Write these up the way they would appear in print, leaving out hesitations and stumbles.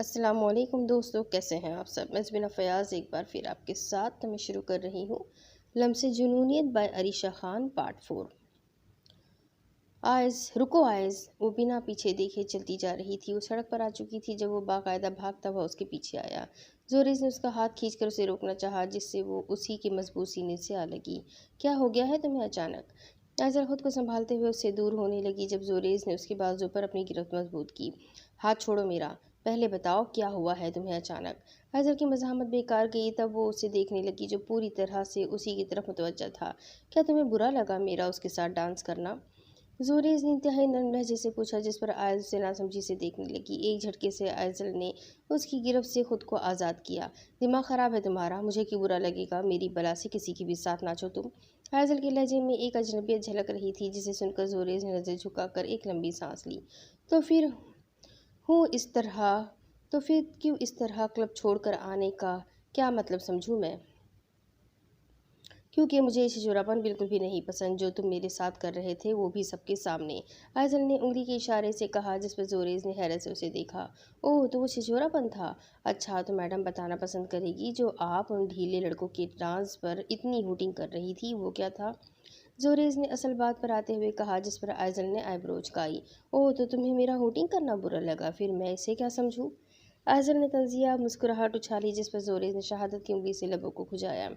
السلام علیکم دوستو، کیسے ہیں آپ سب؟ میں زبینہ فیاض ایک بار پھر آپ کے ساتھ میں شروع کر رہی ہوں لمس جنونیت بائی عریشہ خان پارٹ 4۔ رکو آئز، وہ بنا پیچھے دیکھے چلتی جا رہی تھی۔ وہ سڑک پر آ چکی تھی جب وہ باقاعدہ بھاگتا ہوا اس کے پیچھے آیا۔ زوریز نے اس کا ہاتھ کھینچ کر اسے روکنا چاہا، جس سے وہ اسی کے مضبوط سینے سے آ لگی۔ کیا ہو گیا ہے تمہیں اچانک؟ آئزل خود کو سنبھالتے ہوئے اس سے دور ہونے لگی جب زوریز نے اس کے بازو پر اپنی گرفت مضبوط کی۔ ہاتھ چھوڑو میرا، پہلے بتاؤ کیا ہوا ہے تمہیں اچانک؟ آئزل کی مزاحمت بیکار گئی تب وہ اسے دیکھنے لگی جو پوری طرح سے اسی کی طرف متوجہ تھا۔ کیا تمہیں برا لگا میرا اس کے ساتھ ڈانس کرنا؟ زوریز نے انتہائی نرم لہجے سے پوچھا، جس پر آئزل اسے ناسمجھی سے دیکھنے لگی۔ ایک جھٹکے سے آئزل نے اس کی گرفت سے خود کو آزاد کیا۔ دماغ خراب ہے تمہارا؟ مجھے کیوں برا لگے گا؟ میری بلا سے کسی کے بھی ساتھ ناچو تم؟ آئزل کے لہجے میں ایک اجنبیت جھلک رہی تھی، جسے سن کر زوریز نے نظر جھکا کر ایک لمبی سانس لی۔ تو پھر کیوں اس طرح کلب چھوڑ کر آنے کا کیا مطلب سمجھوں میں؟ کیونکہ مجھے یہ شجوراپن بالکل بھی نہیں پسند جو تم میرے ساتھ کر رہے تھے، وہ بھی سب کے سامنے۔ آئزل نے انگلی کے اشارے سے کہا، جس پر زوریز نے حیرت سے اسے دیکھا۔ اوہ، تو وہ شجوراپن تھا؟ اچھا، تو میڈم بتانا پسند کرے گی جو آپ ان ڈھیلے لڑکوں کے ڈانس پر اتنی ہوٹنگ کر رہی تھی، وہ کیا تھا؟ زوریز نے اصل بات پر آتے ہوئے کہا، جس پر آئزل نے آئی برو جھکائی۔ اوہ، تو تمہیں میرا ہوٹنگ کرنا برا لگا؟ پھر میں اسے کیا سمجھوں؟ آئزل نے طنزیہ مسکراہٹ اچھالی، جس پر زوریز نے شہادت کی انگلی سے لبوں کو کھجایا۔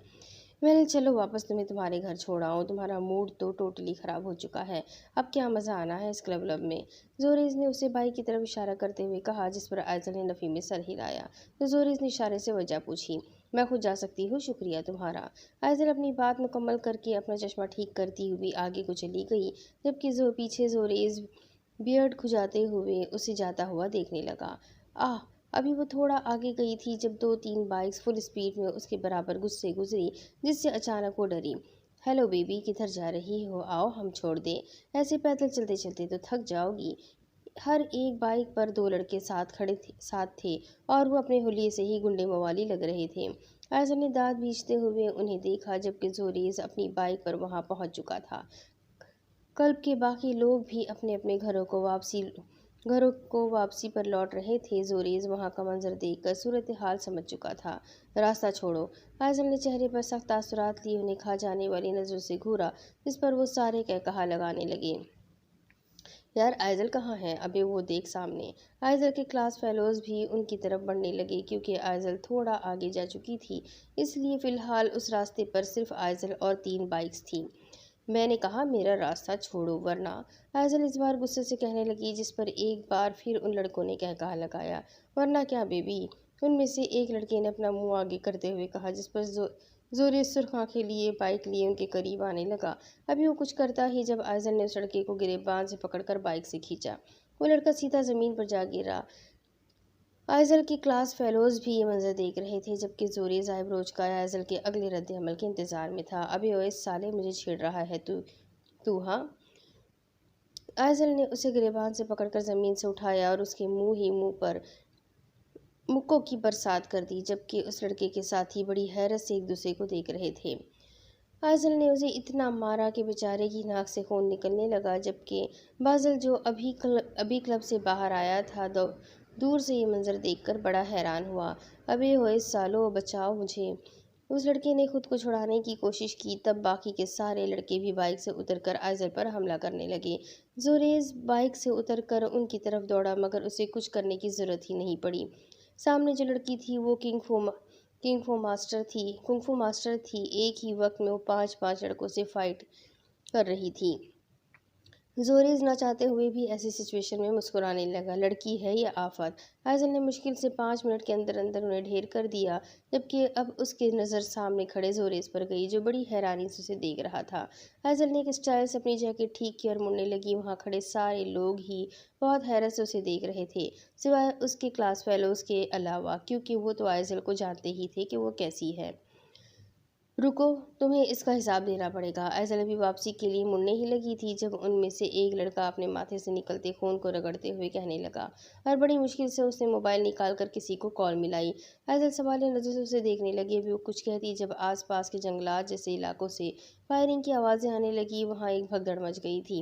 ویل چلو واپس تمہیں تمہارے گھر چھوڑ آؤں، تمہارا موڈ تو ٹوٹلی خراب ہو چکا ہے۔ اب کیا مزہ آنا ہے اس کلب میں؟ زوریز نے اسے بھائی کی طرف اشارہ کرتے ہوئے کہا، جس پر آئزل نے نفی میں سر ہلایا۔ تو زوریز نے اشارے سے وجہ پوچھی۔ میں خود جا سکتی ہوں، شکریہ تمہارا۔ آئزل اپنی بات مکمل کر کے اپنا چشمہ ٹھیک کرتی ہوئی آگے کو چلی گئی، جبکہ پیچھے زوریز بیئرڈ کھجاتے ہوئے اسے جاتا ہوا دیکھنے لگا۔ ابھی وہ تھوڑا آگے گئی تھی جب 2-3 بائکس فل اسپیڈ میں اس کے برابر سے گزری، جس سے اچانک وہ ڈری۔ ہیلو بیبی، کدھر جا رہی ہو؟ آؤ ہم چھوڑ دیں، ایسے پیدل چلتے چلتے تو تھک جاؤ گی۔ ہر ایک بائک پر 2 لڑکے ساتھ تھے اور وہ اپنے حلیے سے ہی گنڈے موالی لگ رہے تھے۔ آئزل نے دانت بھینچتے ہوئے انہیں دیکھا، جبکہ زوریز اپنی بائک پر وہاں پہنچ چکا تھا۔ کلب کے باقی لوگ بھی اپنے اپنے گھروں کو واپسی پر لوٹ رہے تھے۔ زوریز وہاں کا منظر دیکھ کر صورتحال سمجھ چکا تھا۔ راستہ چھوڑو، آئزل نے چہرے پر سخت تاثرات لیے انہیں کھا جانے والی نظروں سے گھورا، جس پر وہ سارے کہا لگانے لگے۔ یار آئزل کہاں ہے؟ ابے وہ دیکھ سامنے۔ آئزل کے کلاس فیلوز بھی ان کی طرف بڑھنے لگے، کیونکہ آئزل تھوڑا آگے جا چکی تھی، اس لیے فی الحال اس راستے پر صرف آئزل اور 3 بائکس تھیں۔ میں نے کہا میرا راستہ چھوڑو ورنہ، آئزل اس بار غصے سے کہنے لگی، جس پر ایک بار پھر ان لڑکوں نے کہا لگایا۔ ورنہ کیا بیبی؟ ان میں سے ایک لڑکے نے اپنا منہ آگے کرتے ہوئے کہا، جس پر زوریز سرخ آنکھیں لیے بائک لیے ان کے قریب آنے لگا۔ ابھی وہ کچھ کرتا ہی جب آئزل نے اس لڑکے کو گریبان سے پکڑ کر بائک سے کھینچا۔ وہ لڑکا سیدھا زمین پر جا گرا۔ آئزل کے کلاس فیلوز بھی یہ منظر دیکھ رہے تھے، جبکہ زوریز آئی برو جھکائے آئزل کے اگلے رد عمل کے انتظار میں تھا۔ ابے اوئے سالے، مجھے چھیڑ رہا ہے تو ہاں؟ آئزل نے اسے گریبان سے پکڑ کر زمین سے اٹھایا اور اس کے منہ پر مکوں کی برسات کر دی، جبکہ اس لڑکے کے ساتھی بڑی حیرت سے ایک دوسرے کو دیکھ رہے تھے۔ آئزل نے اسے اتنا مارا کہ بیچارے کی ناک سے خون نکلنے لگا، جبکہ بازل جو ابھی کلب سے باہر آیا تھا دور سے یہ منظر دیکھ کر بڑا حیران ہوا۔ ابے ہوئے سالو، بچاؤ مجھے! اس لڑکے نے خود کو چھڑانے کی کوشش کی، تب باقی کے سارے لڑکے بھی بائک سے اتر کر آئزل پر حملہ کرنے لگے۔ زوریز بائک سے اتر کر ان کی طرف دوڑا، مگر اسے کچھ کرنے کی ضرورت ہی نہیں پڑی۔ سامنے جو لڑکی تھی وہ کنگ فو ماسٹر تھی۔ ایک ہی وقت میں وہ 5 لڑکوں سے فائٹ کر رہی تھی۔ زوریز نہ چاہتے ہوئے بھی ایسی سچویشن میں مسکرانے لگا۔ لڑکی ہے یا آفت؟ آئزل نے مشکل سے 5 منٹ کے اندر انہیں ڈھیر کر دیا، جبکہ اب اس کی نظر سامنے کھڑے زوریز پر گئی، جو بڑی حیرانی سے اسے دیکھ رہا تھا۔ آئزل نے ایک اسٹائل سے اپنی جیکٹ ٹھیک کی اور مڑنے لگی۔ وہاں کھڑے سارے لوگ ہی بہت حیرت سے اسے دیکھ رہے تھے، سوائے اس کے کلاس فیلوز کے علاوہ، کیونکہ وہ تو آئزل کو جانتے ہی تھے کہ وہ کیسی ہے۔ رکو، تمہیں اس کا حساب دینا پڑے گا۔ آئزل ابھی واپسی کے لیے مڑنے ہی لگی تھی جب ان میں سے ایک لڑکا اپنے ماتھے سے نکلتے خون کو رگڑتے ہوئے کہنے لگا، اور بڑی مشکل سے اس نے موبائل نکال کر کسی کو کال ملائی۔ آئزل سوالیہ نظروں سے اسے دیکھنے لگی۔ ابھی وہ کچھ کہتی جب آس پاس کے جنگلات جیسے علاقوں سے فائرنگ کی آوازیں آنے لگیں۔ وہاں ایک بھگدڑ مچ گئی تھی۔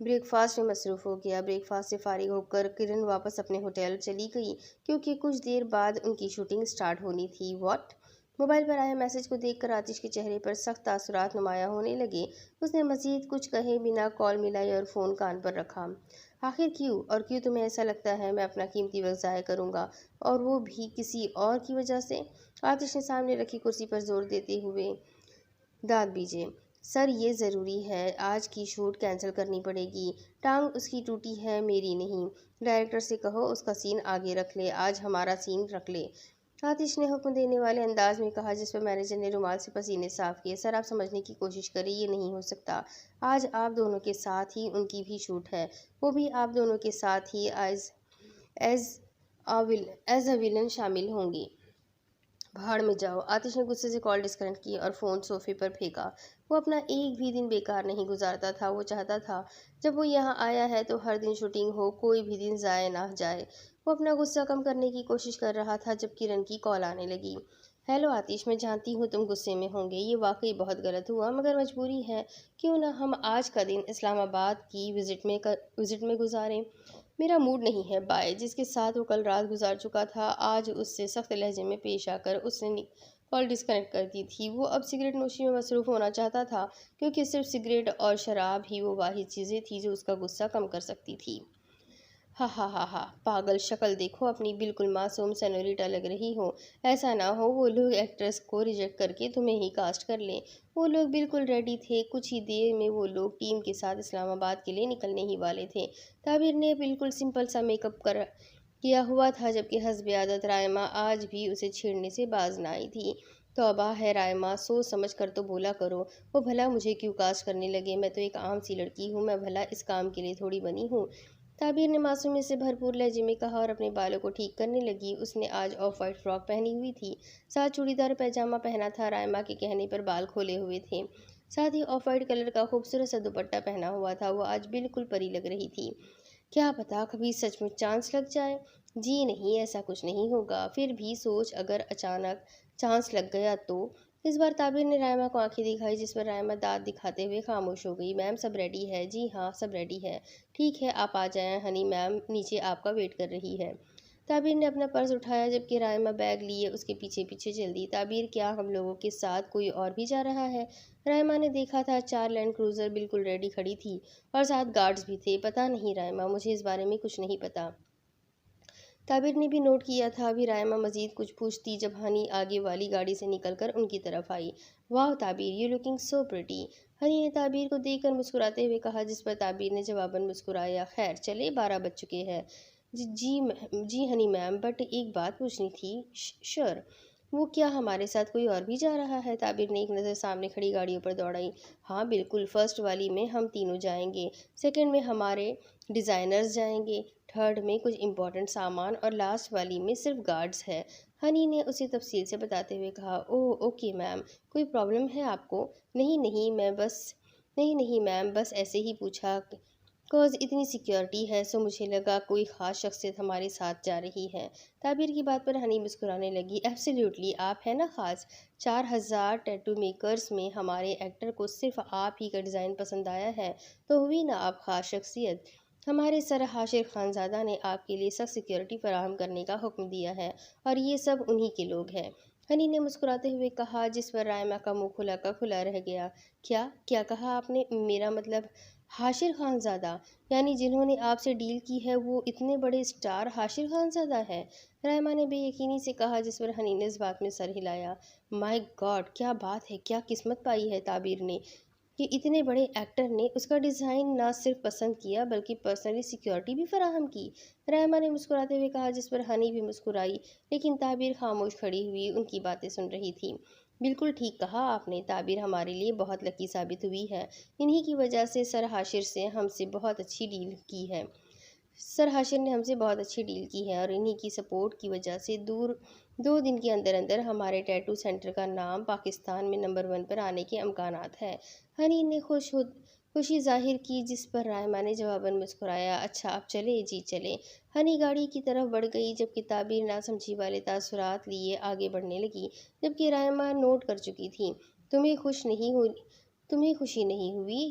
بریک فاسٹ میں مصروف ہو گیا۔ بریک فاسٹ سے فارغ ہو کر کرن واپس اپنے ہوٹل چلی گئی کیونکہ کچھ دیر بعد ان کی شوٹنگ سٹارٹ ہونی تھی۔ واٹ؟ موبائل پر آئے میسج کو دیکھ کر آتش کے چہرے پر سخت تاثرات نمایاں ہونے لگے۔ اس نے مزید کچھ کہے بنا کال ملائی اور فون کان پر رکھا۔ آخر کیوں؟ اور کیوں تمہیں ایسا لگتا ہے میں اپنا قیمتی وقت ضائع کروں گا، اور وہ بھی کسی اور کی وجہ سے؟ آتش نے سامنے رکھی کرسی پر زور دیتے ہوئے دانت بیجے۔ سر یہ ضروری ہے، آج کی شوٹ کینسل کرنی پڑے گی۔ ٹانگ اس کی ٹوٹی ہے، میری نہیں۔ ڈائریکٹر سے کہو اس کا سین آگے رکھ لے، آج ہمارا سین رکھ لے، آتش نے حکم دینے والے انداز میں کہا، جس پر مینیجر نے رومال سے پسینے صاف کیے۔ سر آپ سمجھنے کی کوشش کریں، یہ نہیں ہو سکتا۔ آج آپ دونوں کے ساتھ ہی ان کی بھی شوٹ ہے، وہ بھی آپ دونوں کے ساتھ ہی ایز اے ویلن شامل ہوں گی۔ بھاڑ میں جاؤ۔ آتش نے غصے سے کال ڈسکنیکٹ کی اور فون صوفے پر پھینکا۔ وہ اپنا ایک بھی دن بیکار نہیں گزارتا تھا۔ وہ چاہتا تھا جب وہ یہاں آیا ہے تو ہر دن شوٹنگ ہو، کوئی بھی دن ضائع نہ جائے۔ وہ اپنا غصہ کم کرنے کی کوشش کر رہا تھا جب کرن کی کال آنے لگی۔ ہیلو آتش، میں جانتی ہوں تم غصے میں ہوں گے، یہ واقعی بہت غلط ہوا، مگر مجبوری ہے، کیوں نہ ہم آج کا دن اسلام آباد کی وزٹ میں گزاریں؟ میرا موڈ نہیں ہے۔ بائے۔ جس کے ساتھ وہ کل رات گزار چکا تھا آج اس سے سخت لہجے میں پیش آ کر اس نے کال ڈسکنیکٹ کر دی تھی۔ وہ اب سگریٹ نوشی میں مصروف ہونا چاہتا تھا کیونکہ صرف سگریٹ اور شراب ہی وہ واحد چیزیں تھیں جو اس کا غصہ کم کر سکتی تھی۔ ہاں ہاں ہاں ہاں، پاگل، شکل دیکھو اپنی، بالکل معصوم سینوریٹا لگ رہی ہو۔ ایسا نہ ہو وہ لوگ ایکٹریس کو ریجیکٹ کر کے تمہیں ہی کاسٹ کر لیں۔ وہ لوگ بالکل ریڈی تھے، کچھ ہی دیر میں وہ لوگ ٹیم کے ساتھ اسلام آباد کے لیے نکلنے ہی والے تھے۔ تعبیر نے بالکل سمپل سا میک اپ کیا ہوا تھا جبکہ حسب عادت رائما آج بھی اسے چھیڑنے سے باز نہ آئی تھی۔ توبہ ہے رائما، سوچ سمجھ کر تو بولا کرو۔ وہ بھلا مجھے کیوں کاسٹ کرنے لگے؟ میں تو ایک عام سی لڑکی ہوں، میں بھلا اس کام کے لیے تھوڑی بنی ہوں۔ تعبیر نے معصومیت سے بھرپور لہجے میں کہا اور اپنے بالوں کو ٹھیک کرنے لگی۔ اس نے آج آف وائٹ فراک پہنی ہوئی تھی، ساتھ چوڑی دار پیجامہ پہنا تھا، رائما کے کہنے پر بال کھولے ہوئے تھے، ساتھ ہی آف وائٹ کلر کا خوبصورت سا دوپٹہ پہنا ہوا تھا۔ وہ آج بالکل پری لگ رہی تھی۔ کیا پتا کبھی سچ مچ چانس لگ جائے؟ جی نہیں، ایسا کچھ نہیں ہوگا۔ پھر بھی سوچ، اگر اچانک چانس لگ گیا تو؟ اس بار تعبیر نے رائما کو آنکھیں دکھائی، جس پر رائما دانت دکھاتے ہوئے خاموش ہو گئی۔ میم سب ریڈی ہے؟ جی ہاں سب ریڈی ہے۔ ٹھیک ہے آپ آ جائیں، ہنی میم نیچے آپ کا ویٹ کر رہی ہے۔ تعبیر نے اپنا پرس اٹھایا جبکہ رائما بیگ لیے اس کے پیچھے پیچھے چل دی۔ تعبیر کیا ہم لوگوں کے ساتھ کوئی اور بھی جا رہا ہے؟ رائما نے دیکھا تھا 4 لینڈ کروزر بالکل ریڈی کھڑی تھی اور ساتھ گارڈز بھی تھے۔ پتہ نہیں رائما، مجھے اس بارے میں کچھ نہیں پتا۔ تعبیر نے بھی نوٹ کیا تھا۔ ابھی رائما مزید کچھ پوچھتی جب ہنی آگے والی گاڑی سے نکل کر ان کی طرف آئی۔ واو تعبیر، you looking so pretty, honey نے تعبیر کو دیکھ کر مسکراتے ہوئے کہا، جس پر تعبیر نے جواباً مسکرایا۔ خیر چلے، 12 بج چکے ہیں۔ جی ہنی میم، بٹ ایک بات پوچھنی تھی۔ شور، وہ کیا ہمارے ساتھ کوئی اور بھی جا رہا ہے؟ تعبیر نے ایک نظر سامنے کھڑی گاڑیوں پر دوڑائی۔ ہاں بالکل، فرسٹ والی میں ہم تینوں جائیں گے، سیکنڈ میں ہمارے ڈیزائنرز جائیں گے، تھرڈ میں کچھ امپورٹنٹ سامان اور لاسٹ والی میں صرف گارڈز ہے، ہنی نے اسے تفصیل سے بتاتے ہوئے کہا۔ اوہ اوکے میم، کوئی پرابلم ہے آپ کو؟ نہیں میم، بس ایسے ہی پوچھا، کوز اتنی سیکیورٹی ہے سو مجھے لگا کوئی خاص شخصیت ہمارے ساتھ جا رہی ہے۔ تعبیر کی بات پر ہنی مسکرانے لگی۔ ایبسلیوٹلی، آپ ہیں نا خاص، 4000 ٹیٹو میکرز میں ہمارے ایکٹر کو صرف آپ ہی کا ڈیزائن پسند آیا ہے تو ہوئی نا آپ خاص شخصیت۔ ہمارے سر حاشر خانزادہ نے آپ کے لیے سخت سیکیورٹی فراہم کرنے کا حکم دیا ہے اور یہ سب انہی کے لوگ ہیں، ہنی نے مسکراتے ہوئے کہا، جس پر رائما کا منہ کھلا کا کھلا رہ گیا۔ کیا کہا آپ نے؟ میرا مطلب حاشر خانزادہ، یعنی جنہوں نے آپ سے ڈیل کی ہے وہ اتنے بڑے اسٹار حاشر خانزادہ ہے؟ رائما نے بے یقینی سے کہا، جس پر ہنی نے اس بات میں سر ہلایا۔ مائی گاڈ، کیا بات ہے، کیا قسمت پائی ہے تعبیر نے کہ اتنے بڑے ایکٹر نے اس کا ڈیزائن نہ صرف پسند کیا بلکہ پرسنلی سیکیورٹی بھی فراہم کی، رائما نے مسکراتے ہوئے کہا، جس پر ہنی بھی مسکرائی لیکن تعبیر خاموش کھڑی ہوئی ان کی باتیں سن رہی تھی۔ بالکل ٹھیک کہا آپ نے، تعبیر ہمارے لیے بہت لکی ثابت ہوئی ہے، انہی کی وجہ سے سر حاشر نے ہم سے بہت اچھی ڈیل کی ہے اور انہی کی سپورٹ کی وجہ سے 2 دن کے اندر اندر ہمارے ٹیٹو سینٹر کا نام پاکستان میں نمبر 1 پر آنے کے امکانات ہیں۔ ہنی نے خوشی ظاہر کی، جس پر رائما نے جواباً مسکرایا۔ اچھا اب چلے؟ جی چلے۔ ہنی گاڑی کی طرف بڑھ گئی جبکہ تعبیر ناسمجھی والے تاثرات لیے آگے بڑھنے لگی، جبکہ رائما نوٹ کر چکی تھی۔ تمہیں خوشی نہیں ہوئی؟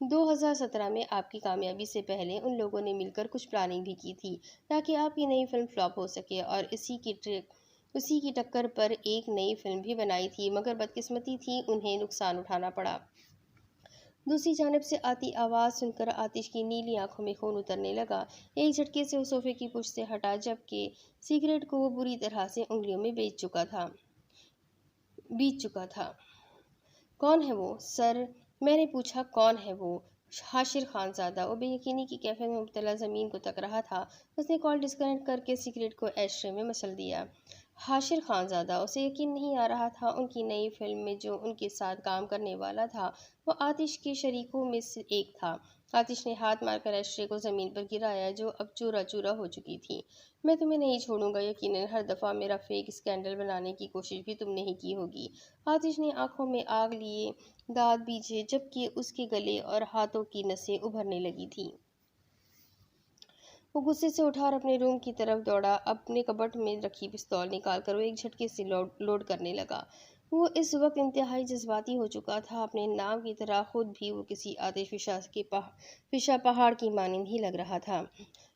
2017 میں آپ کی کامیابی سے پہلے ان لوگوں نے مل کر کچھ پلاننگ بھی کی تھی تاکہ آپ کی نئی فلم فلاپ ہو سکے، اور اسی کی ٹکر پر ایک نئی فلم بھی بنائی تھی، مگر بدقسمتی تھی انہیں نقصان اٹھانا پڑا۔ دوسری جانب سے آتی آواز سن کر آتش کی نیلی آنکھوں میں خون اترنے لگا۔ ایک جھٹکے سے وہ صوفے کی پشت سے ہٹا، جبکہ سگریٹ کو وہ بری طرح سے انگلیوں میں بیچ چکا تھا۔ کون ہے وہ؟ سر، میں نے پوچھا، کون ہے وہ؟ حاشر خانزادہ۔ وہ بے یقینی کی کیفیت میں مبتلا زمین کو تک رہا تھا۔ اس نے کال ڈسکنیکٹ کر کے سگریٹ کو ایش ٹرے میں مچل دیا۔ حاشر خانزادہ، اسے یقین نہیں آ رہا تھا۔ ان کی نئی فلم میں جو ان کے ساتھ کام کرنے والا تھا وہ آتش کے شریکوں میں سے ایک تھا۔ آتش نے ہاتھ مار کر ایش ٹرے کو زمین پر گرایا جو اب چورا چورا ہو چکی تھی۔ میں تمہیں نہیں چھوڑوں گا، یقیناً ہر دفعہ میرا فیک اسکینڈل بنانے کی کوشش بھی تم نے ہی کی ہوگی۔ آتش نے آنکھوں میں آگ لیے دانت بیچے، جبکہ اس کے گلے اور ہاتھوں کی نسیں ابھرنے لگی تھیں۔ وہ غصے سے اٹھا اور اپنے روم کی طرف دوڑا۔ اپنے کبرٹ میں رکھی پستول نکال کر وہ ایک جھٹکے سے لوڈ کرنے لگا۔ وہ اس وقت انتہائی جذباتی ہو چکا تھا، اپنے نام کی طرح خود بھی وہ کسی آتش فشاں پہاڑ کی مانند ہی لگ رہا تھا۔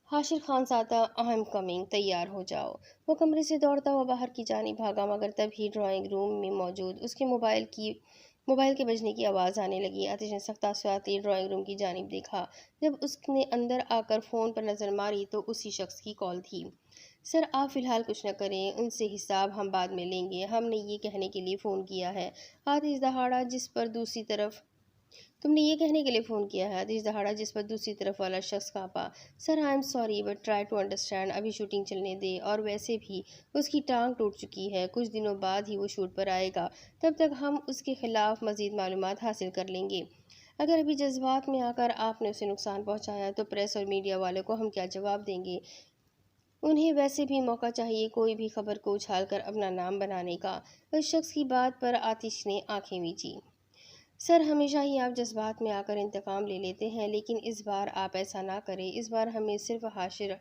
Hashir Khanzada, I am coming, تیار ہو جاؤ۔ وہ کمرے سے دوڑتا ہوا باہر کی جانب بھاگا، مگر تب ہی ڈرائنگ روم میں موجود اس کے موبائل کے بجنے کی آواز آنے لگی۔ آتش نے سخت تاثرات لیے ڈرائنگ روم کی جانب دیکھا۔ جب اس نے اندر آ کر فون پر نظر ماری تو اسی شخص کی کال تھی۔ سر، آپ فی الحال کچھ نہ کریں، ان سے حساب ہم بعد میں لیں گے، ہم نے یہ کہنے کے لیے فون کیا ہے۔ آتش دہاڑا، جس پر دوسری طرف تم نے یہ کہنے کے لیے فون کیا ہے؟ آتش دہاڑا، جس پر دوسری طرف والا شخص کانپا۔ Sir, I am sorry but try to understand, ابھی شوٹنگ چلنے دیں، اور ویسے بھی اس کی ٹانگ ٹوٹ چکی ہے، کچھ دنوں بعد ہی وہ شوٹ پر آئے گا، تب تک ہم اس کے خلاف مزید معلومات حاصل کر لیں گے۔ اگر ابھی جذبات میں آ کر آپ نے اسے نقصان پہنچایا تو پریس اور میڈیا والوں کو ہم کیا جواب دیں گے؟ انہیں ویسے بھی موقع چاہیے کوئی بھی خبر کو اچھال کر اپنا نام بنانے کا۔ اس شخص کی بات پر آتش نے آنکھیں میچی۔ سر، ہمیشہ ہی آپ جذبات میں آ کر انتقام لے لیتے ہیں، لیکن اس بار آپ ایسا نہ کریں۔ اس بار ہمیں صرف حاشر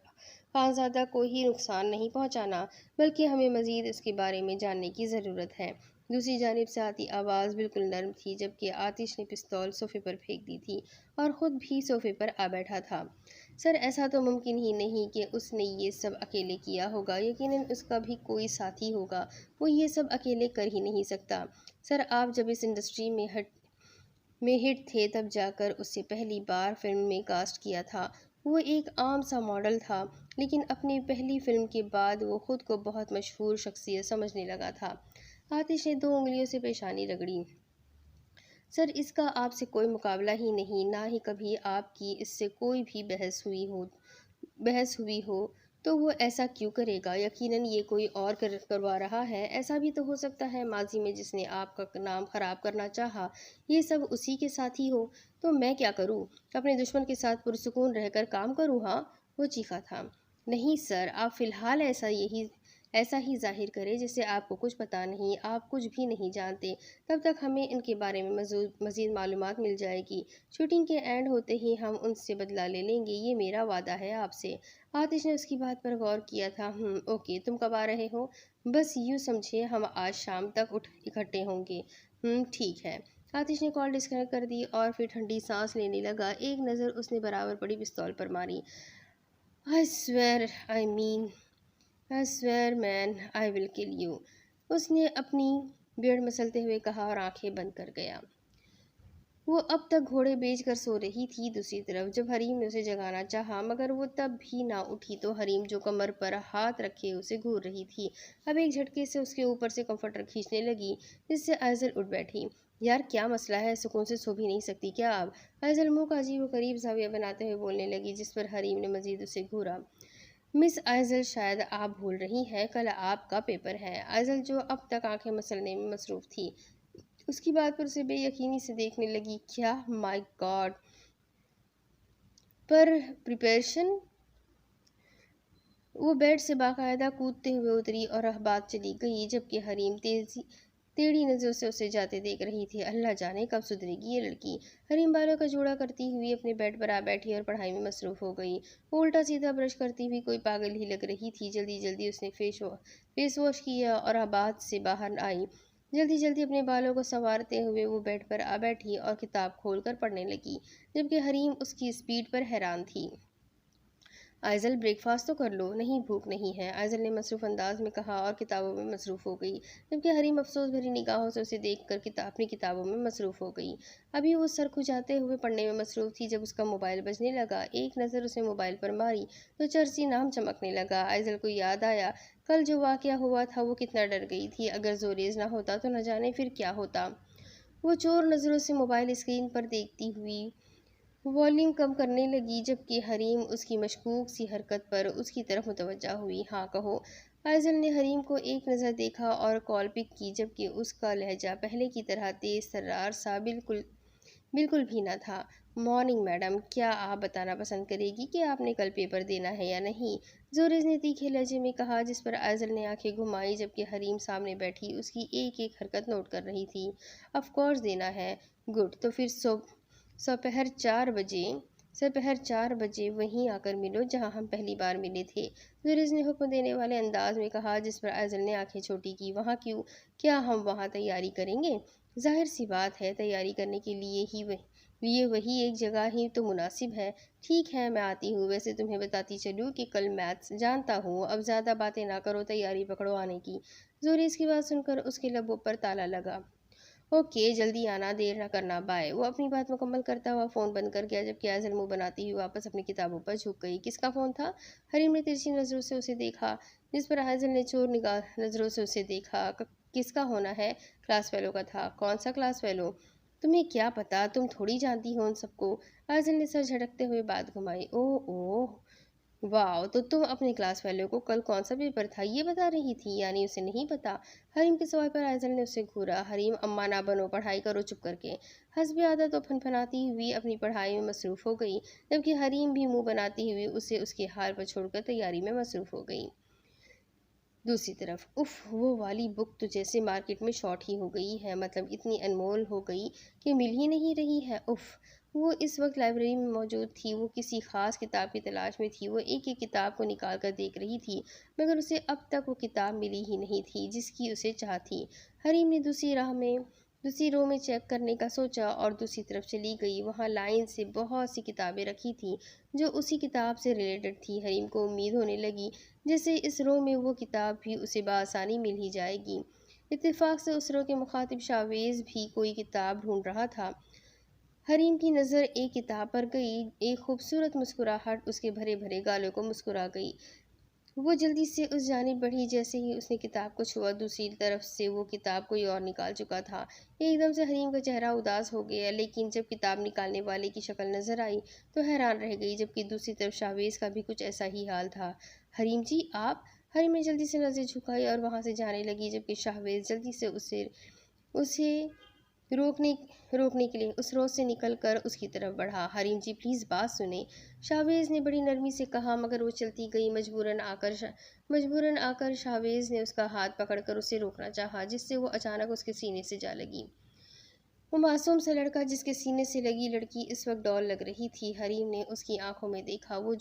خانزادہ کو ہی نقصان نہیں پہنچانا، بلکہ ہمیں مزید اس کے بارے میں جاننے کی ضرورت ہے۔ دوسری جانب سے آتی آواز بالکل نرم تھی، جبکہ آتش نے پستول صوفے پر پھینک دی تھی اور خود بھی صوفے پر آ بیٹھا تھا۔ سر، ایسا تو ممکن ہی نہیں کہ اس نے یہ سب اکیلے کیا ہوگا، یقیناً اس کا بھی کوئی ساتھی ہوگا، وہ یہ سب اکیلے کر ہی نہیں سکتا۔ سر، آپ جب اس انڈسٹری میں ہٹ تھے تب جا کر اسے پہلی بار فلم میں کاسٹ کیا تھا۔ وہ ایک عام سا ماڈل تھا، لیکن اپنی پہلی فلم کے بعد وہ خود کو بہت مشہور شخصیت سمجھنے لگا تھا۔ آتش نے 2 انگلیوں سے پیشانی رگڑی۔ سر، اس کا آپ سے کوئی مقابلہ ہی نہیں، نہ ہی کبھی آپ کی اس سے کوئی بھی بحث ہوئی ہو، تو وہ ایسا کیوں کرے گا؟ یقیناً یہ کوئی اور کروا رہا ہے۔ ایسا بھی تو ہو سکتا ہے ماضی میں جس نے آپ کا نام خراب کرنا چاہا یہ سب اسی کے ساتھ ہی ہو۔ تو میں کیا کروں؟ اپنے دشمن کے ساتھ پرسکون رہ کر کام کروں؟ ہاں، وہ چیخا تھا۔ نہیں سر، آپ فی الحال ایسا ہی ظاہر کریں جیسے آپ کو کچھ پتہ نہیں، آپ کچھ بھی نہیں جانتے، تب تک ہمیں ان کے بارے میں مزید معلومات مل جائے گی۔ شوٹنگ کے اینڈ ہوتے ہی ہم ان سے بدلہ لے لیں گے، یہ میرا وعدہ ہے آپ سے۔ آتش نے اس کی بات پر غور کیا تھا۔ اوکے، تم کب آ رہے ہو؟ بس یوں سمجھے ہم آج شام تک اکٹھے ہوں گے۔ ٹھیک ہے۔ آتش نے کال ڈسکنیکٹ کر دی اور پھر ٹھنڈی سانس لینے لگا۔ ایک نظر اس نے برابر پڑی پستول پر ماری۔ I swear man, I will kill you، اس نے اپنی بیئرڈ مسلتے ہوئے کہا اور آنکھیں بند کر گیا۔ وہ اب تک گھوڑے بیچ کر سو رہی تھی۔ دوسری طرف جب حریم نے اسے جگانا چاہا مگر وہ تب بھی نہ اٹھی تو حریم جو کمر پر ہاتھ رکھے اسے گھور رہی تھی، اب ایک جھٹکے سے اس کے اوپر سے کمفرٹر کھینچنے لگی، جس سے آئزل اٹھ بیٹھی۔ یار کیا مسئلہ ہے، سکون سے سو بھی نہیں سکتی کیا آپ؟ آئزل منہ کا عجیب و غریب زاویہ بناتے ہوئے بولنے لگی، جس پر حریم نے مزید اسے گھورا۔ مس آئزل، شاید آپ بھول رہی ہیں کل آپ کا پیپر ہے۔ آئزل جو اب تک آنکھیں مسلنے میں مصروف تھی اس کی بات پر اسے بے یقینی سے دیکھنے لگی۔ کیا؟ مائی گاڈ! پر پریپریشن؟ وہ بیڈ سے باقاعدہ کودتے ہوئے اتری اور بات چلی گئی، جبکہ حریم ٹیڑھی نظروں سے اسے جاتے دیکھ رہی تھی۔ اللہ جانے کب سدھرے گی یہ لڑکی۔ حریم بالوں کا جوڑا کرتی ہوئی اپنے بیڈ پر آ بیٹھی اور پڑھائی میں مصروف ہو گئی۔ وہ الٹا سیدھا برش کرتی ہوئی کوئی پاگل ہی لگ رہی تھی۔ جلدی جلدی اس نے فیس واش کیا اور باتھ سے باہر آئی۔ جلدی جلدی اپنے بالوں کو سنوارتے ہوئے وہ بیڈ پر آ بیٹھی اور کتاب کھول کر پڑھنے لگی، جبکہ حریم اس کی اسپیڈ پر حیران تھی۔ آئزل بریک فاسٹ تو کر لو، نہیں بھوک نہیں ہے، آئزل نے مصروف انداز میں کہا اور کتابوں میں مصروف ہو گئی، جبکہ حریم افسوس بھری نگاہوں سے اسے دیکھ کر اپنی کتابوں میں مصروف ہو گئی۔ ابھی وہ سر کھجاتے ہوئے پڑھنے میں مصروف تھی جب اس کا موبائل بجنے لگا۔ ایک نظر اسے موبائل پر ماری تو چرسی نام چمکنے لگا۔ آئزل کو یاد آیا کل جو واقعہ ہوا تھا، وہ کتنا ڈر گئی تھی۔ اگر زوریز نہ ہوتا تو نہ جانے پھر کیا ہوتا۔ وہ چور نظروں سے موبائل اسکرین پر دیکھتی ہوئی والیوم کم کرنے لگی، جبکہ حریم اس کی مشکوک سی حرکت پر اس کی طرف متوجہ ہوئی۔ ہاں کہو۔ آئزل نے حریم کو ایک نظر دیکھا اور کال پک کی، جبکہ اس کا لہجہ پہلے کی طرح تیز ترار سا بالکل بھی نہ تھا۔ مارننگ میڈم، کیا آپ بتانا پسند کرے گی کہ آپ نے کل پیپر دینا ہے یا نہیں؟ زوریز نے تیکھے لہجے میں کہا، جس پر آئزل نے آنکھیں گھمائی، جبکہ حریم سامنے بیٹھی اس کی ایک ایک حرکت نوٹ کر رہی تھی۔ آف کورس دینا ہے۔ گڈ، تو پھر سپہر 4 بجے وہیں آ کر ملو جہاں ہم پہلی بار ملے تھے، زوریز نے حکم دینے والے انداز میں کہا، جس پر آئزل نے آنکھیں چھوٹی کی۔ وہاں کیوں؟ کیا ہم وہاں تیاری کریں گے؟ ظاہر سی بات ہے، تیاری کرنے کے لیے وہی ایک جگہ ہی تو مناسب ہے۔ ٹھیک ہے، میں آتی ہوں۔ ویسے تمہیں بتاتی چلوں کہ کل میتھس جانتا ہوں۔ اب زیادہ باتیں نہ کرو، تیاری پکڑو آنے کی۔ زوریز کی بات سن کر اس کے لبوں پر تالا لگا۔ اوکے، جلدی آنا، دیر نہ کرنا، بائے۔ وہ اپنی بات مکمل کرتا ہوا فون بند کر گیا، جبکہ آئزل منہ بناتی ہوئی واپس اپنی کتابوں پر جھک گئی۔ کس کا فون تھا؟ حریم نے ترچھی نظروں سے اسے دیکھا، جس پر آئزل نے چور نگاہ نظروں سے اسے دیکھا۔ کس کا ہونا ہے؟ کلاس فیلو کا تھا۔ کون سا کلاس فیلو؟ تمہیں کیا پتا، تم تھوڑی جانتی ہو ان سب کو۔ آئزل نے سر جھٹکتے ہوئے بات گھمائی۔ اوہ واو، تو تم اپنے کلاس فیلو کو کل کون سا پیپر تھا یہ بتا رہی تھی؟ یعنی اسے نہیں پتا؟ حریم کے سوال پر آئزل نے اسے گھورا۔ حریم، اماں نہ بنو، پڑھائی کرو چپ کر کے۔ حسب عادت وہ پھنپھناتی ہوئی اپنی پڑھائی میں مصروف ہو گئی، جبکہ حریم بھی منہ بناتی ہوئی اسے اس کے حال پر چھوڑ کر تیاری میں مصروف ہو گئی۔ دوسری طرف وہ والی بک تو جیسے مارکیٹ میں شارٹ ہی ہو گئی ہے، مطلب اتنی انمول ہو گئی کہ مل ہی نہیں رہی ہے۔ وہ اس وقت لائبریری میں موجود تھی۔ وہ کسی خاص کتاب کی تلاش میں تھی۔ وہ ایک ایک کتاب کو نکال کر دیکھ رہی تھی، مگر اسے اب تک وہ کتاب ملی ہی نہیں تھی جس کی اسے چاہ تھی۔ حریم نے دوسری رو میں چیک کرنے کا سوچا اور دوسری طرف چلی گئی۔ وہاں لائن سے بہت سی کتابیں رکھی تھیں جو اسی کتاب سے ریلیٹڈ تھی۔ حریم کو امید ہونے لگی جیسے اس رو میں وہ کتاب بھی اسے بآسانی مل ہی جائے گی۔ اتفاق سے اس رو کے مخاطب شاویز بھی کوئی کتاب ڈھونڈ رہا تھا۔ حریم کی نظر ایک کتاب پر گئی۔ ایک خوبصورت مسکراہٹ اس کے بھرے بھرے گالوں کو مسکرا گئی۔ وہ جلدی سے اس جانب بڑھی، جیسے ہی اس نے کتاب کو چھوا دوسری طرف سے وہ کتاب کوئی اور نکال چکا تھا۔ ایک دم سے حریم کا چہرہ اداس ہو گیا، لیکن جب کتاب نکالنے والے کی شکل نظر آئی تو حیران رہ گئی، جبکہ دوسری طرف شاویز کا بھی کچھ ایسا ہی حال تھا۔ حریم جی، آپ؟ حریم نے جلدی سے نظر جھکائی اور وہاں سے جانے لگی، جبکہ شاویز جلدی سے اسے روکنے کے لیے اس روز سے نکل کر اس کی طرف بڑھا۔ حریم جی پلیز بات سنیں، شاویز نے بڑی نرمی سے کہا، مگر وہ چلتی گئی۔ مجبوراً آ کر شاویز نے اس کا ہاتھ پکڑ کر اسے روکنا چاہا، جس سے وہ اچانک اس کے سینے سے جا لگی۔ وہ معصوم سا لڑکا جس کے سینے سے لگی لڑکی اس وقت ڈال لگ رہی تھی۔ حریم نے اس کی آنکھوں میں دیکھا، وہ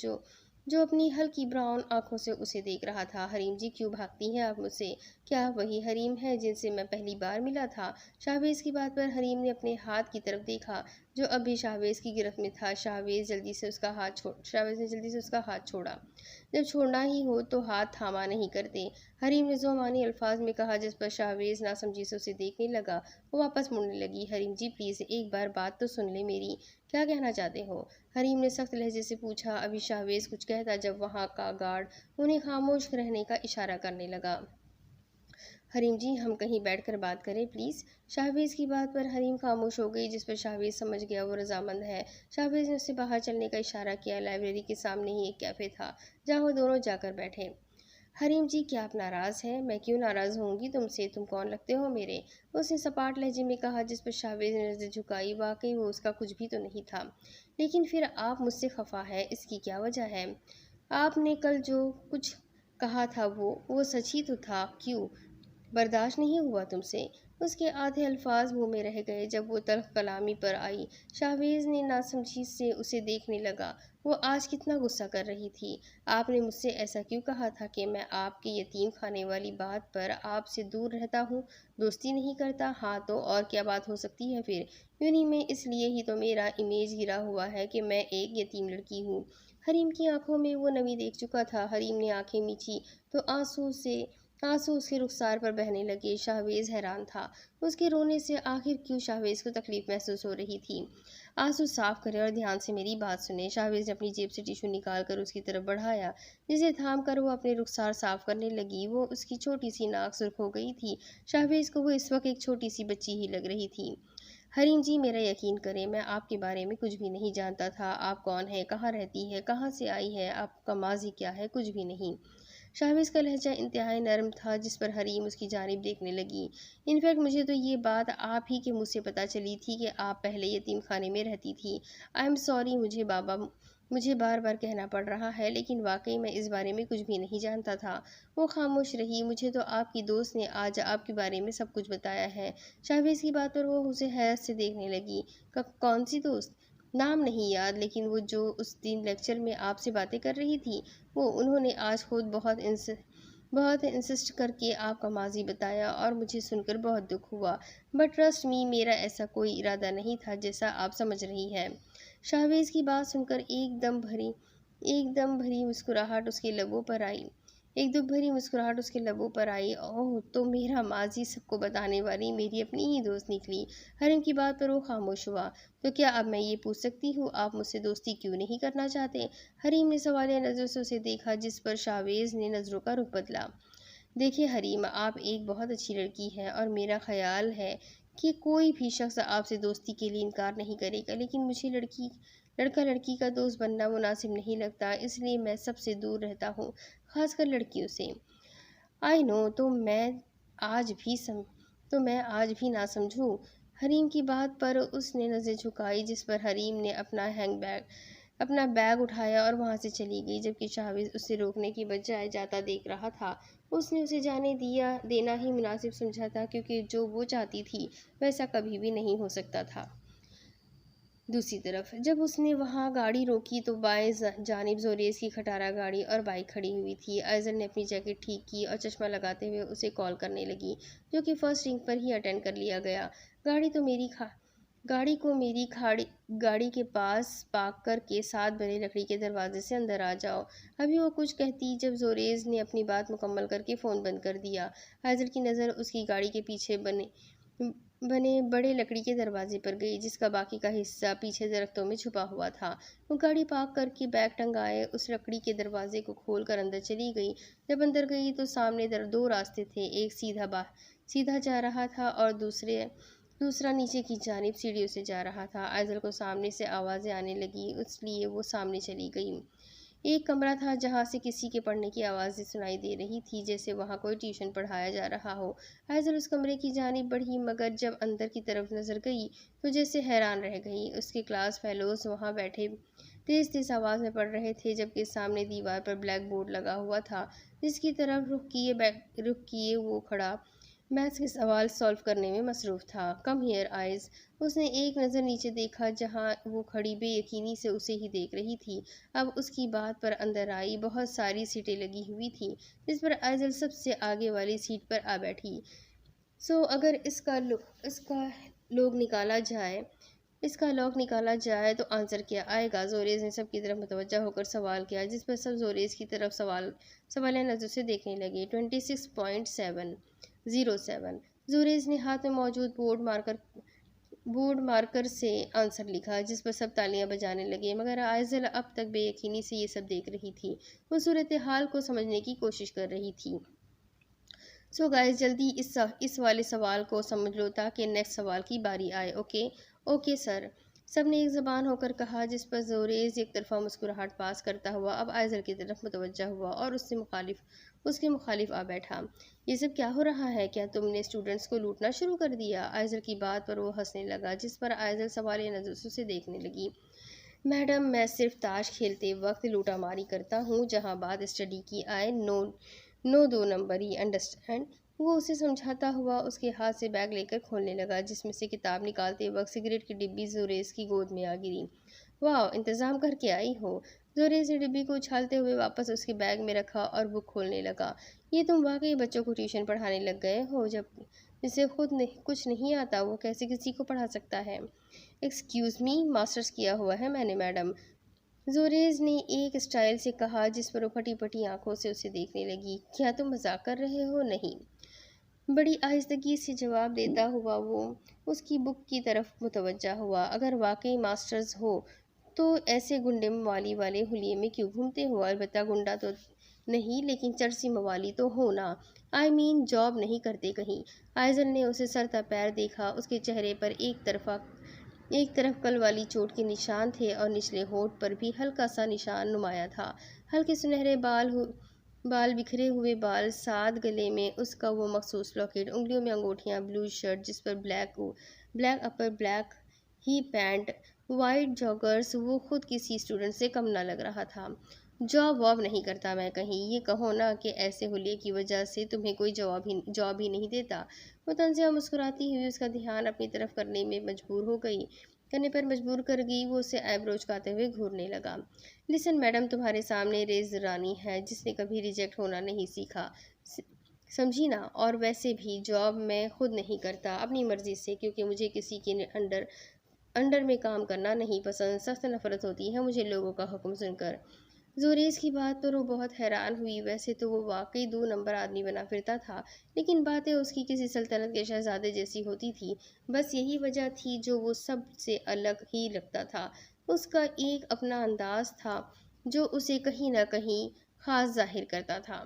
جو اپنی ہلکی براؤن آنکھوں سے اسے دیکھ رہا تھا۔ حریم جی، کیوں بھاگتی ہیں آپ مجھ سے؟ کیا آپ وہی حریم ہیں جن سے میں پہلی بار ملا تھا؟ شاویز کی بات پر حریم نے اپنے ہاتھ کی طرف دیکھا جو اب بھی شاویز کی گرفت میں تھا۔ شاویز نے جلدی سے اس کا ہاتھ چھوڑا۔ جب چھوڑنا ہی ہو تو ہاتھ تھاما نہیں کرتے، حریم نے ذومانی الفاظ میں کہا، جس پر شاویز ناسمجھی سے اسے دیکھنے لگا۔ وہ واپس مڑنے لگی۔ حریم جی پلیز ایک بار بات تو سن لیں میری، کیا کہنا چاہتے ہو؟ حریم نے سخت لہجے سے پوچھا۔ ابھی شاویز کچھ کہتا جب وہاں کا گارڈ انہیں خاموش رہنے کا اشارہ کرنے لگا۔ حریم جی، ہم کہیں بیٹھ کر بات کریں پلیز۔ شاویز کی بات پر حریم خاموش ہو گئی، جس پر شاویز سمجھ گیا وہ رضامند ہے۔ شاویز نے اسے باہر چلنے کا اشارہ کیا۔ لائبریری کے سامنے ہی ایک کیفے تھا جہاں وہ دونوں جا کر بیٹھے۔ حریم جی، کیا آپ ناراض ہیں؟ میں کیوں ناراض ہوں گی تم سے؟ تم کون لگتے ہو میرے؟ اس نے سپاٹ لہجے میں کہا، جس پر شاویز نے نظر جھکائی۔ واقعی وہ اس کا کچھ بھی تو نہیں تھا، لیکن پھر آپ مجھ سے خفا ہے، اس کی کیا وجہ ہے؟ آپ نے کل جو کچھ کہا تھا وہ سچ ہی تو تھا، کیوں برداشت نہیں ہوا تم سے؟ اس کے آدھے الفاظ منہ میں رہ گئے جب وہ تلخ کلامی پر آئی۔ شاہویز نے ناسمجھی سے اسے دیکھنے لگا۔ وہ آج کتنا غصہ کر رہی تھی۔ آپ نے مجھ سے ایسا کیوں کہا تھا کہ میں آپ کے یتیم خانے والی بات پر آپ سے دور رہتا ہوں، دوستی نہیں کرتا؟ ہاں تو اور کیا بات ہو سکتی ہے پھر؟ یوں نہیں، میں اس لیے ہی تو میرا امیج گرا ہوا ہے کہ میں ایک یتیم لڑکی ہوں۔ حریم کی آنکھوں میں وہ نمی دیکھ چکا تھا۔ حریم نے آنکھیں میچھی تو آنسو اس کے رخسار پر بہنے لگے۔ شاہویز حیران تھا، اس کے رونے سے آخر کیوں شاہویز کو تکلیف محسوس ہو رہی تھی۔ آنسو صاف کرے اور دھیان سے میری بات سنے۔ شاہویز نے اپنی جیب سے ٹیشو نکال کر اس کی طرف بڑھایا، جسے تھام کر وہ اپنے رخسار صاف کرنے لگی۔ وہ اس کی چھوٹی سی ناک سرخ ہو گئی تھی۔ شاہویز کو وہ اس وقت ایک چھوٹی سی بچی ہی لگ رہی تھی۔ حریم جی، میرا یقین کریں، میں آپ کے بارے میں کچھ بھی نہیں جانتا تھا۔ آپ کون ہیں، کہاں رہتی ہے، کہاں سے آئی ہے، آپ کا ماضی کیا ہے، کچھ بھی نہیں۔ شاہویز کا لہجہ انتہائی نرم تھا، جس پر حریم اس کی جانب دیکھنے لگی۔ انفیکٹ مجھے تو یہ بات آپ ہی کے منہ سے پتہ چلی تھی کہ آپ پہلے یتیم خانے میں رہتی تھی۔ آئی ایم سوری، مجھے بار بار کہنا پڑ رہا ہے، لیکن واقعی میں اس بارے میں کچھ بھی نہیں جانتا تھا۔ وہ خاموش رہی۔ مجھے تو آپ کی دوست نے آج آپ کے بارے میں سب کچھ بتایا ہے۔ شاہویز کی بات پر وہ اسے حیرت سے دیکھنے لگی۔ کون سی دوست؟ نام نہیں یاد، لیکن وہ جو اس دن لیکچر میں آپ سے باتیں کر رہی تھی، انہوں نے آج خود بہت انسسٹ کر کے آپ کا ماضی بتایا اور مجھے سن کر بہت دکھ ہوا۔ بٹ ٹرسٹ می، میرا ایسا کوئی ارادہ نہیں تھا جیسا آپ سمجھ رہی ہیں۔ شاہویز کی بات سن کر ایک دم بھری مسکراہٹ اس کے لبوں پر آئی۔ اوہ، تو میرا ماضی سب کو بتانے والی میری اپنی ہی دوست نکلی۔ حریم کی بات پر وہ خاموش ہوا۔ تو کیا اب میں یہ پوچھ سکتی ہوں، آپ مجھ سے دوستی کیوں نہیں کرنا چاہتے؟ حریم نے سوالیہ نظروں سے اسے دیکھا، جس پر شاہویز نے نظروں کا رخ بدلا۔ دیکھیے حریم، آپ ایک بہت اچھی لڑکی ہیں اور میرا خیال ہے کہ کوئی بھی شخص آپ سے دوستی کے لیے انکار نہیں کرے گا، لیکن مجھے لڑکا لڑکی کا دوست بننا مناسب نہیں لگتا، اس لیے میں سب سے دور رہتا ہوں، خاص کر لڑکیوں سے۔ آئی نو، تو میں آج بھی نہ سمجھوں۔ حریم کی بات پر اس نے نظر جھکائی، جس پر حریم نے اپنا بیگ اٹھایا اور وہاں سے چلی گئی، جبکہ شاہویز اسے روکنے کی بجائے جاتا دیکھ رہا تھا۔ اس نے اسے جانے دینا ہی مناسب سمجھا تھا، کیونکہ جو وہ چاہتی تھی ویسا کبھی بھی نہیں ہو سکتا تھا۔ دوسری طرف جب اس نے وہاں گاڑی روکی تو بائیں جانب زوریز کی کھٹارہ گاڑی اور بائک کھڑی ہوئی تھی۔ ایزل نے اپنی جیکٹ ٹھیک کی اور چشمہ لگاتے ہوئے اسے کال کرنے لگی، جو کہ فرسٹ رنگ پر ہی اٹینڈ کر لیا گیا۔ گاڑی کو میری گاڑی کے پاس پارک کر کے 7 بنے لکڑی کے دروازے سے اندر آ جاؤ۔ ابھی وہ کچھ کہتی جب زوریز نے اپنی بات مکمل کر کے فون بند کر دیا۔ ایزل کی نظر اس کی گاڑی کے پیچھے بنے بڑے لکڑی کے دروازے پر گئی، جس کا باقی کا حصہ پیچھے درختوں میں چھپا ہوا تھا۔ وہ گاڑی پارک کر کے بیگ ٹنگائے اس لکڑی کے دروازے کو کھول کر اندر چلی گئی۔ جب اندر گئی تو سامنے 2 راستے تھے، ایک سیدھا جا رہا تھا اور دوسرا نیچے کی جانب سیڑھیوں سے جا رہا تھا۔ ایزل کو سامنے سے آوازیں آنے لگی، اس لیے وہ سامنے چلی گئی۔ ایک کمرہ تھا جہاں سے کسی کے پڑھنے کی آوازیں سنائی دے رہی تھی، جیسے وہاں کوئی ٹیوشن پڑھایا جا رہا ہو۔ ایزل اس کمرے کی جانب بڑھی، مگر جب اندر کی طرف نظر گئی تو جیسے حیران رہ گئی۔ اس کے کلاس فیلوز وہاں بیٹھے تیز آواز میں پڑھ رہے تھے، جبکہ سامنے دیوار پر بلیک بورڈ لگا ہوا تھا، جس کی طرف رخ کیے وہ کھڑا میتھس کے سوال سالو کرنے میں مصروف تھا۔ Come here eyes. اس نے ایک نظر نیچے دیکھا، جہاں وہ کھڑی بے یقینی سے اسے ہی دیکھ رہی تھی۔ اب اس کی بات پر اندر آئی۔ بہت ساری سیٹیں لگی ہوئی تھیں، جس پر ایزل سب سے آگے والی سیٹ پر آ بیٹھی۔ سو اگر اس کا لاک نکالا جائے تو آنسر کیا آئے گا؟ زوریز نے سب کی طرف متوجہ ہو کر سوال کیا، جس پر سب زوریز کی طرف سوالیہ نظر سے دیکھنے لگے۔ 26.707۔ زوریز نے ہاتھ میں موجود بورڈ مارکر سے آنسر لکھا، جس پر سب تالیاں بجانے لگے، مگر ایزل اب تک بے یقینی سے یہ سب دیکھ رہی تھی۔ وہ صورتحال کو سمجھنے کی کوشش کر رہی تھی۔ سو گائز، جلدی اس والے سوال کو سمجھ لو تاکہ نیکسٹ سوال کی باری آئے۔ اوکے سر، سب نے ایک زبان ہو کر کہا، جس پر زوریز ایک طرفہ مسکراہٹ پاس کرتا ہوا اب ایزل کی طرف متوجہ ہوا اور اس کے مخالف آ بیٹھا۔ یہ سب کیا ہو رہا ہے؟ کیا تم نے اسٹوڈنٹس کو لوٹنا شروع کر دیا؟ ایزل کی بات پر وہ ہنسنے لگا، جس پر ایزل سوالیہ نظر سے اسے دیکھنے لگی۔ میڈم، میں صرف تاش کھیلتے وقت لوٹا ماری کرتا ہوں، جہاں بات اسٹڈی کی آئے، نو 2 نمبری، انڈرسٹینڈ؟ وہ اسے سمجھاتا ہوا اس کے ہاتھ سے بیگ لے کر کھولنے لگا، جس میں سے کتاب نکالتے وقت سگریٹ کی ڈبی زوریز کی گود میں آ گری۔ واہ، انتظام کر کے آئی ہو۔ زوریز نے ڈبی کو اچھالتے ہوئے واپس اس کے بیگ میں رکھا اور بک کھولنے لگا۔ یہ تم واقعی بچوں کو ٹیوشن پڑھانے لگ گئے ہو؟ جسے خود کچھ نہیں آتا وہ کیسے کسی کو پڑھا سکتا ہے؟ ایکسکیوز می، ماسٹرز کیا ہوا ہے میں نے میڈم، زوریز نے ایک اسٹائل سے کہا جس پر وہ پھٹی پھٹی آنکھوں سے اسے دیکھنے لگی۔ کیا تم مذاق کر رہے ہو؟ نہیں، بڑی آہستگی سے جواب دیتا ہوا وہ اس کی بک کی طرف متوجہ ہوا۔ اگر واقعی ماسٹرز ہو تو ایسے گنڈے موالی والے حلیے میں کیوں گھومتے ہو؟ البتہ گنڈا تو نہیں، لیکن چرسی موالی تو ہو نا، جاب نہیں کرتے کہیں؟ آئزل نے اسے سر تا پیر دیکھا۔ اس کے چہرے پر ایک طرف کل والی چوٹ کے نشان تھے اور نچلے ہونٹ پر بھی ہلکا سا نشان نمایاں تھا۔ ہلکے سنہرے بال بکھرے ہوئے بال، سادھ گلے میں اس کا وہ مخصوص لاکٹ، انگلیوں میں انگوٹھیاں، بلو شرٹ جس پر بلیک اپر، بلیک ہی پینٹ، وائٹ جاگرز، وہ خود کسی اسٹوڈنٹ سے کم نہ لگ رہا تھا۔ جاب واب نہیں کرتا میں کہیں، یہ کہو نا کہ ایسے حلیے کی وجہ سے تمہیں کوئی جاب ہی نہیں دیتا۔ وہ تنزیہ مسکراتی ہوئی اس کا دھیان اپنی طرف کرنے پر مجبور کر گئی۔ وہ اسے ایبرو چکاتے ہوئے گھورنے لگا۔ لسن میڈم، تمہارے سامنے ریز رانی ہے جس نے کبھی ریجیکٹ ہونا نہیں سیکھا، سمجھی نا؟ اور ویسے بھی جاب میں خود نہیں کرتا اپنی مرضی سے، کیونکہ مجھے کسی کے انڈر میں کام کرنا نہیں پسند، سخت نفرت ہوتی ہے مجھے لوگوں کا حکم سن کر۔ زوریز کی بات پر وہ بہت حیران ہوئی۔ ویسے تو وہ واقعی 2 نمبر آدمی بنا پھرتا تھا، لیکن باتیں اس کی کسی سلطنت کے شہزادے جیسی ہوتی تھی۔ بس یہی وجہ تھی جو وہ سب سے الگ ہی لگتا تھا۔ اس کا ایک اپنا انداز تھا جو اسے کہیں نہ کہیں خاص ظاہر کرتا تھا۔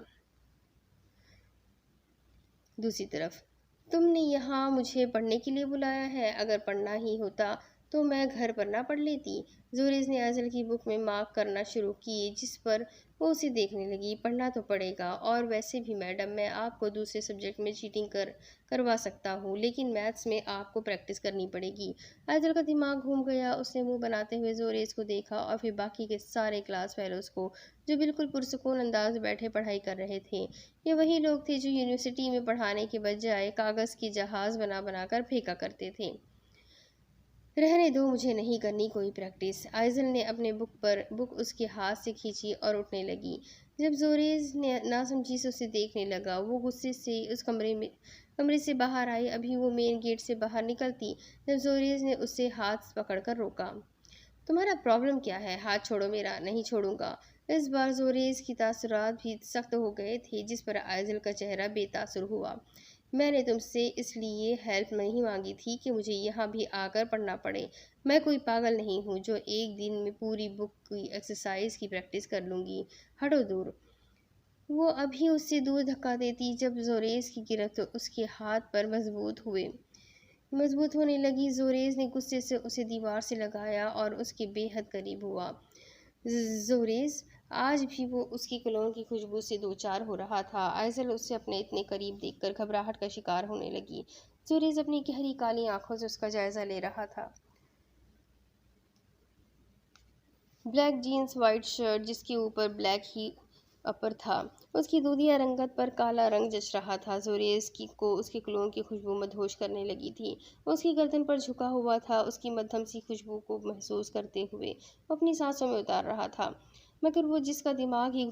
دوسری طرف، تم نے یہاں مجھے پڑھنے کے لیے بلایا ہے؟ اگر پڑھنا ہی ہوتا تو میں گھر پر نہ پڑھ لیتی۔ زوریز نے آئزل کی بک میں مارک کرنا شروع کیے جس پر وہ اسے دیکھنے لگی۔ پڑھنا تو پڑے گا، اور ویسے بھی میڈم میں آپ کو دوسرے سبجیکٹ میں چیٹنگ کروا سکتا ہوں، لیکن میتھس میں آپ کو پریکٹس کرنی پڑے گی۔ آئزل کا دماغ گھوم گیا۔ اس نے منہ بناتے ہوئے زوریز کو دیکھا اور پھر باقی کے سارے کلاس فیلوز کو جو بالکل پرسکون انداز میں بیٹھے پڑھائی کر رہے تھے۔ یہ وہی لوگ تھے جو یونیورسٹی میں پڑھانے کے بجائے کاغذ کے جہاز بنا بنا کر پھینکا کرتے تھے۔ رہنے دو، مجھے نہیں کرنی کوئی پریکٹس۔ آئزل نے اپنے بک اس کے ہاتھ سے کھینچی اور اٹھنے لگی۔ جب زوریز ناسمجھی سے اسے دیکھنے لگا، وہ غصے سے اس کمرے سے باہر آئی۔ ابھی وہ مین گیٹ سے باہر نکلتی جب زوریز نے اسے ہاتھ پکڑ کر روکا۔ تمہارا پرابلم کیا ہے؟ ہاتھ چھوڑو میرا۔ نہیں چھوڑوں گا۔ اس بار زوریز کی تاثرات بھی سخت ہو گئے تھے، جس پر آئزل کا چہرہ بے تاثر ہوا۔ میں نے تم سے اس لیے ہیلپ نہیں مانگی تھی کہ مجھے یہاں بھی آ کر پڑھنا پڑے۔ میں کوئی پاگل نہیں ہوں جو ایک دن میں پوری بک کی ایکسرسائز کی پریکٹس کر لوں گی۔ ہٹو دور۔ وہ ابھی اس سے دور دھکا دیتی جب زوریز کی گرفت اس کے ہاتھ پر مضبوط ہونے لگی۔ زوریز نے غصے سے اسے دیوار سے لگایا اور اس کے بے حد قریب ہوا۔ زوریز، آج بھی وہ اس کی کولون کی خوشبو سے دوچار ہو رہا تھا۔ آئزل اسے اپنے اتنے قریب دیکھ کر گھبراہٹ کا شکار ہونے لگی۔ زوریز اپنی گہری کالی آنکھوں سے اس کا جائزہ لے رہا تھا۔ بلیک جینز، وائٹ شرٹ جس کے اوپر بلیک ہی اپر تھا، اس کی دودھیا رنگت پر کالا رنگ جچ رہا تھا۔ زوریز کو اس کی کولون کی خوشبو مدہوش کرنے لگی تھی۔ اس کی گردن پر جھکا ہوا تھا، اس کی مدھم سی خوشبو کو محسوس کرتے ہوئے وہ اپنی سانسوں میں اتار رہا تھا، مگر وہ جس کا دماغ ہی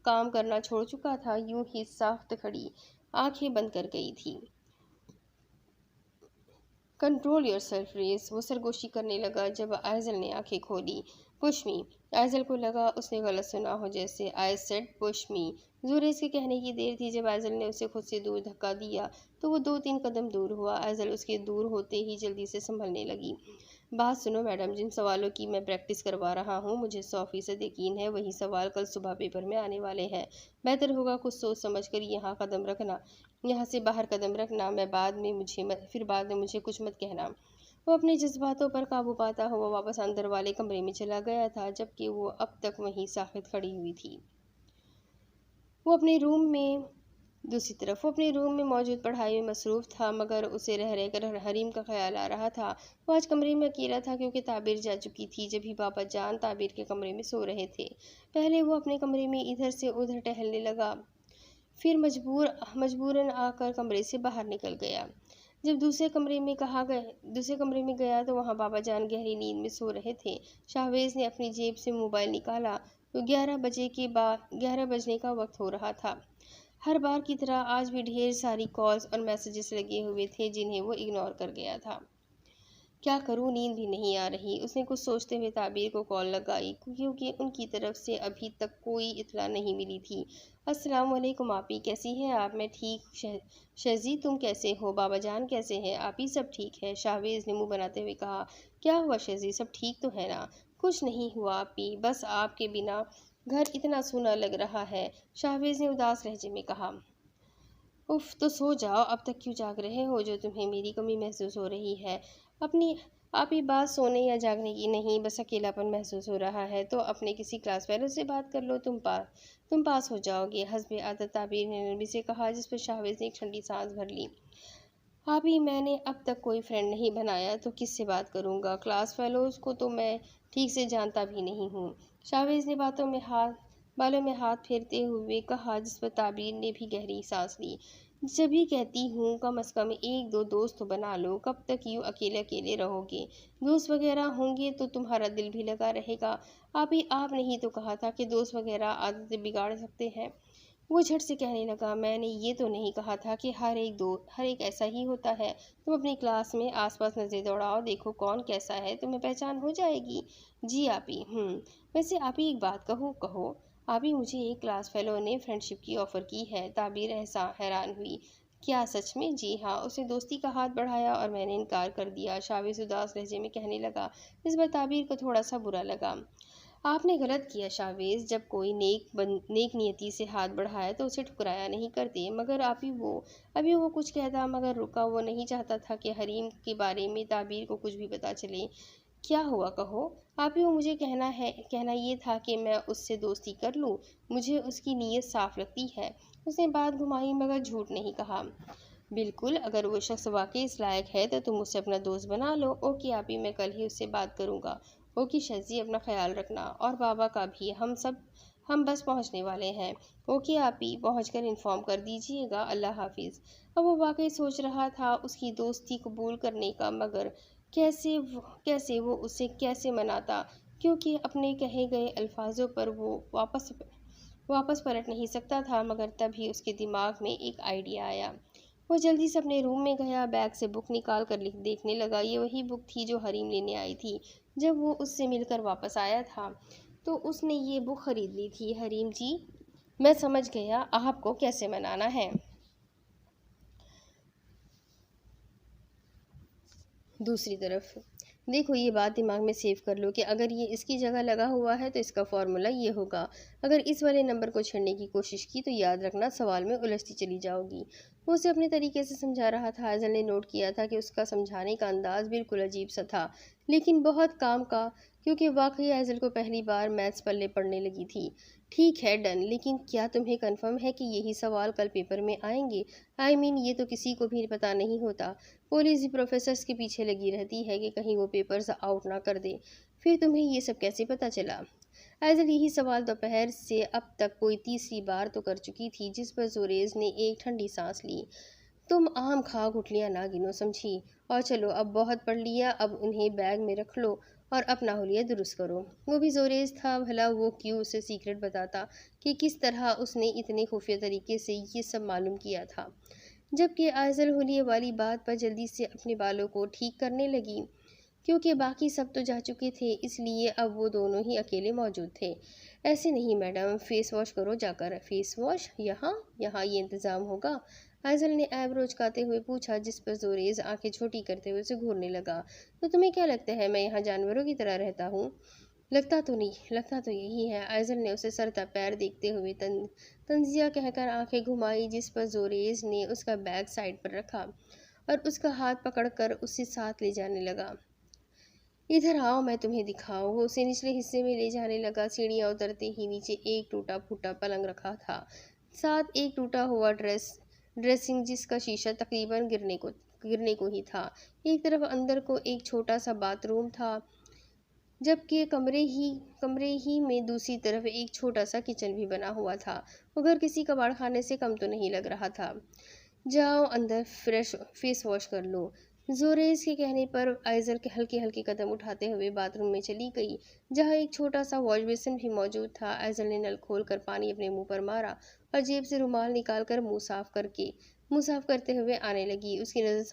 کام کرنا چھوڑ چکا تھا یوں ہی ساخت کھڑی آنکھیں بند کر گئی تھی۔ کنٹرول یور سیلف ریز، وہ سرگوشی کرنے لگا جب آئزل نے آنکھیں کھولی۔ پش می، آئزل کو لگا اس نے غلط سنا ہو جیسے آئی سیڈ پش می۔ زوریز کے کہنے کی دیر تھی۔ جب آئزل نے اسے خود سے دور دھکا دیا تو وہ 2-3 قدم دور ہوا۔ آئزل اس کے دور ہوتے ہی جلدی سے سنبھلنے لگی۔ بات سنو میڈم، جن سوالوں کی میں پریکٹس کروا رہا ہوں مجھے 100% یقین ہے وہی سوال کل صبح پیپر میں آنے والے ہیں۔ بہتر ہوگا کچھ سوچ سمجھ کر یہاں سے باہر قدم رکھنا، پھر بعد میں مجھے کچھ مت کہنا۔ وہ اپنے جذباتوں پر قابو پاتا ہوا واپس اندر والے کمرے میں چلا گیا تھا، جبکہ وہ اب تک وہیں ساکت کھڑی ہوئی تھی۔ دوسری طرف وہ اپنے روم میں موجود پڑھائی میں مصروف تھا، مگر اسے رہ کر حریم کا خیال آ رہا تھا۔ وہ آج کمرے میں اکیلا تھا کیونکہ تعبیر جا چکی تھی۔ جبھی بابا جان تعبیر کے کمرے میں سو رہے تھے، پہلے وہ اپنے کمرے میں ادھر سے ادھر ٹہلنے لگا۔ پھر مجبوراً آ کر کمرے سے باہر نکل گیا۔ جب دوسرے کمرے میں گیا تو وہاں بابا جان گہری نیند میں سو رہے تھے۔ شاہویز نے اپنی جیب سے موبائل نکالا تو 11 بجنے کا وقت ہو رہا تھا۔ ہر بار کی طرح آج بھی ڈھیر ساری کالز اور میسیجز لگے ہوئے تھے جنہیں وہ اگنور کر گیا تھا۔ کیا کروں، نیند بھی نہیں آ رہی۔ اس نے کچھ سوچتے ہوئے تعبیر کو کال لگائی کیونکہ ان کی طرف سے ابھی تک کوئی اطلاع نہیں ملی تھی۔ السلام علیکم آپی، کیسی ہیں آپ؟ میں ٹھیک شہزی، تم کیسے ہو؟ بابا جان کیسے ہیں؟ آپی سب ٹھیک ہے، شاہویز نے منہ بناتے ہوئے کہا۔ کیا ہوا شہزی، سب ٹھیک تو ہے نا؟ کچھ نہیں ہوا آپی، بس آپ کے بنا گھر اتنا سونا لگ رہا ہے، شاہویز نے اداس لہجے میں کہا۔ اف، تو سو جاؤ، اب تک کیوں جاگ رہے ہو؟ جو تمہیں میری کمی محسوس ہو رہی ہے آپ ہی بات سونے یا جاگنے کی نہیں، بس اکیلا پن محسوس ہو رہا ہے تو اپنے کسی کلاس فیلو سے بات کر لو، تم پاس ہو جاؤ گے، حسب عادت تعبیر نے نرمی سے کہا، جس پر شاہویز نے ایک ٹھنڈی سانس بھر لی۔ آپی میں نے اب تک کوئی فرینڈ نہیں بنایا تو کس سے بات کروں گا؟ کلاس فیلوز کو تو میں ٹھیک سے جانتا بھی نہیں ہوں، شاہویز نے بالوں میں ہاتھ پھیرتے ہوئے کہا، جس پر تعبیر نے بھی گہری سانس لی۔ جبھی کہتی ہوں کم از کم 1-2 دوست تو بنا لو، کب تک یوں اکیلے رہو گے؟ دوست وغیرہ ہوں گے تو تمہارا دل بھی لگا رہے گا۔ آپی آپ نے ہی تو کہا تھا کہ دوست وغیرہ عادتیں بگاڑ سکتے ہیں۔ وہ جھٹ سے کہنے لگا، میں نے یہ تو نہیں کہا تھا کہ ہر ایک ایسا ہی ہوتا ہے۔ تم اپنی کلاس میں آس پاس نظریں دوڑاؤ، دیکھو کون کیسا ہے، تمہیں پہچان ہو جائے گی۔ جی آپی۔ ویسے آپی ایک بات کہو آپی، مجھے ایک کلاس فیلو نے فرینڈشپ کی آفر کی ہے۔ تعبیر حیران ہوئی۔ کیا سچ میں؟ جی ہاں، اس نے دوستی کا ہاتھ بڑھایا اور میں نے انکار کر دیا، شاہویز اداس لہجے میں کہنے لگا، اس پر تعبیر کو تھوڑا سا برا لگا۔ آپ نے غلط کیا شاہویز، جب کوئی نیک نیتی سے ہاتھ بڑھائے تو اسے ٹھکرایا نہیں کرتے، مگر ابھی وہ کچھ کہتا مگر رکا، وہ نہیں چاہتا تھا کہ حریم کے بارے میں تعبیر کو کچھ بھی پتہ چلے۔ کیا ہوا کہو آپی، وہ مجھے کہنا یہ تھا کہ میں اس سے دوستی کر لوں، مجھے اس کی نیت صاف لگتی ہے۔ اس نے بات گھمائی مگر جھوٹ نہیں کہا۔ بالکل، اگر وہ شخص واقعی اس لائق ہے تو تم اسے اپنا دوست بنا لو۔ اوکے آپی، میں کل ہی اس سے بات کروں گا۔ اوکے شہزی، اپنا خیال رکھنا، اور بابا کا بھی، ہم بس پہنچنے والے ہیں۔ اوکے آپی، پہنچ کر انفارم کر دیجیے گا، اللہ حافظ۔ اب وہ واقعی سوچ رہا تھا اس کی دوستی قبول کرنے کا، مگر کیسے وہ اسے کیسے مناتا، کیونکہ اپنے کہے گئے الفاظوں پر وہ واپس پلٹ نہیں سکتا تھا، مگر تب ہی اس کے دماغ میں ایک آئیڈیا آیا۔ وہ جلدی سے اپنے روم میں گیا، بیگ سے بک نکال کر دیکھنے لگا۔ یہ وہی بک تھی جو حریم لینے آئی تھی۔ جب وہ اس سے مل کر واپس آیا تھا تو اس نے یہ بک خرید لی تھی۔ حریم جی، میں سمجھ گیا آپ کو کیسے منانا ہے۔ دوسری طرف دیکھو، یہ بات دماغ میں سیو کر لو کہ اگر یہ اس کی جگہ لگا ہوا ہے تو اس کا فارمولا یہ ہوگا۔ اگر اس والے نمبر کو چھیڑنے کی کوشش کی تو یاد رکھنا سوال میں الجھتی چلی جاؤ گی۔ وہ اسے اپنے طریقے سے سمجھا رہا تھا۔ ایزل نے نوٹ کیا تھا کہ اس کا سمجھانے کا انداز بالکل عجیب سا تھا، لیکن بہت کام کا، کیونکہ واقعی ایزل کو پہلی بار میتھس پلے پڑنے لگی تھی۔ ٹھیک ہے ڈن، لیکن کیا تمہیں کنفرم ہے کہ یہی سوال کل پیپر میں آئیں گے؟ یہ تو کسی کو بھی پتہ نہیں ہوتا۔ پولیس پروفیسرز کے پیچھے لگی رہتی ہے کہ کہیں وہ پیپرز آؤٹ نہ کر دے۔ پھر تمہیں یہ سب کیسے پتہ چلا؟ ایزل یہی سوال دوپہر سے اب تک کوئی تیسری بار تو کر چکی تھی، جس پر زوریز نے ایک ٹھنڈی سانس لی۔ تم آم کھا گٹھلیاں نہ گنو، سمجھی؟ اور چلو، اب بہت پڑھ لیا، اب انہیں بیگ میں رکھ لو اور اپنا حلیہ درست کرو۔ وہ بھی زوریز تھا، بھلا وہ کیوں اسے سیکرٹ بتاتا کہ کس طرح اس نے اتنے خفیہ طریقے سے یہ سب معلوم کیا تھا۔ جبکہ ایزل حلیے والی بات پر جلدی سے اپنے بالوں کو ٹھیک کرنے لگی، کیونکہ باقی سب تو جا چکے تھے، اس لیے اب وہ دونوں ہی اکیلے موجود تھے۔ ایسے نہیں میڈم، فیس واش کرو جا کر۔ Face wash? یہاں یہ انتظام ہوگا؟ ایزل نے ایبرو اچکاتے ہوئے پوچھا، جس پر زوریز آنکھیں چھوٹی کرتے ہوئے اسے گھورنے لگا۔ تو تمہیں کیا لگتا ہے میں یہاں جانوروں کی طرح رہتا ہوں؟ لگتا تو یہی ہے۔ ایزل نے اسے سر تا پیر دیکھتے ہوئے تنزیہ کہہ کر آنکھیں گھمائی، جس پر زوریز نے اس کا بیگ سائڈ پر رکھا اور اس کا ہاتھ پکڑ کر اسے ساتھ لے جانے لگا۔ ادھر آؤ، میں تمہیں دکھاؤں۔ وہ اسے نچلے حصے میں لے جانے لگا۔ سیڑھیاں اترتے ہی نیچے ایک ٹوٹا پھوٹا پلنگ رکھا تھا، ساتھ ایک ٹوٹا ہوا ڈریسنگ جس کا شیشہ تقریباً گرنے کو ہی تھا۔ ایک طرف اندر کو ایک چھوٹا سا باتھ روم تھا جبکہ کمرے ہی میں دوسری طرف ایک چھوٹا سا کچن بھی بنا ہوا تھا۔ وہ گھر کسی کباڑ خانے سے کم تو نہیں لگ رہا تھا۔ جاؤ اندر فیس واش کر لو۔ زوریز کے کہنے پر آئزل کے ہلکے ہلکے قدم اٹھاتے ہوئے باتھ روم میں چلی گئی، جہاں ایک چھوٹا سا واش بیسن بھی موجود تھا۔ آئزل نے نل کھول کر پانی اپنے منہ پر مارا اور جیب سے رومال نکال کر منہ صاف کرتے ہوئے آنے لگی۔ اس کی نظر